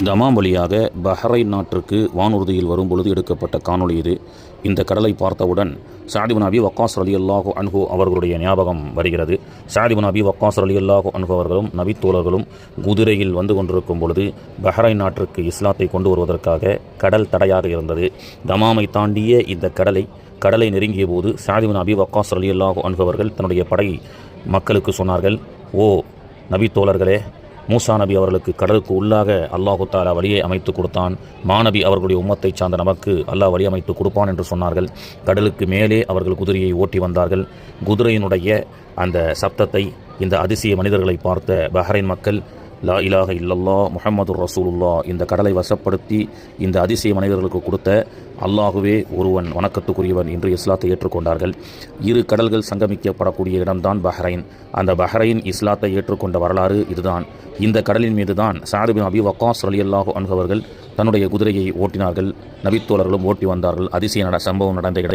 தமாம் வழியாக பஹ்ரைன் நாட்டிற்கு வானூர்தியில் வரும்பொழுது எடுக்கப்பட்ட காணொளி இது. இந்த கடலை பார்த்தவுடன் சஅத் இப்னு அபி வக்காஸ் ரலியல்லாஹு அன்ஹு அவர்களுடைய ஞாபகம் வருகிறது. சஅத் இப்னு அபி வக்காஸ் ரலியல்லாஹு அன்ஹு அவர்களும் நபித்தோழர்களும் குதிரையில் வந்து கொண்டிருக்கும் பொழுது பஹ்ரைன் நாட்டிற்கு இஸ்லாத்தை கொண்டு வருவதற்காக கடல் தடையாக இருந்தது. தமாமை தாண்டிய இந்த கடலை நெருங்கிய போது சஅத் இப்னு அபி வக்காஸ் ரலியல்லாஹு அன்ஹு அவர்கள் தன்னுடைய படை மக்களுக்கு சொன்னார்கள், ஓ நபித்தோழர்களே, மூசா நபி அவர்களுக்கு கடலுக்கு உள்ளாக அல்லாஹு தாலா வழியை அமைத்து கொடுத்தான். மாநபி அவர்களுடைய உம்மத்தை சார்ந்த நமக்கு அல்லாஹ் வழி அமைத்து கொடுப்பான் என்று சொன்னார்கள். கடலுக்கு மேலே அவர்கள் குதிரையை ஓட்டி வந்தார்கள். குதிரையினுடைய அந்த சப்தத்தை, இந்த அதிசய மனிதர்களை பார்த்த பஹ்ரைன் மக்கள் லா இலாஹ இல்லல்லா முஹம்மதுர் ரசூலுல்லாஹ் இந்த கடலை வசப்படுத்தி இந்த அதிசய மனிதர்களுக்கு கொடுத்த அல்லாஹுவே ஒருவன் வணக்கத்துக்குரியவன் என்று இஸ்லாத்தை ஏற்றுக்கொண்டார்கள். இரு கடல்கள் சங்கமிக்கப்படக்கூடிய இடம்தான் பஹ்ரைன். அந்த பஹ்ரைன் இஸ்லாத்தை ஏற்றுக்கொண்ட வரலாறு இதுதான். இந்த கடலின் மீது தான் சஅத் இப்னு அபி வக்காஸ் ரலியல்லாஹு அன்ஹு அவர்கள் தன்னுடைய குதிரையை ஓட்டினார்கள். நபித்தோழர்களும் ஓட்டி வந்தார்கள். அதிசய சம்பவம் நடந்த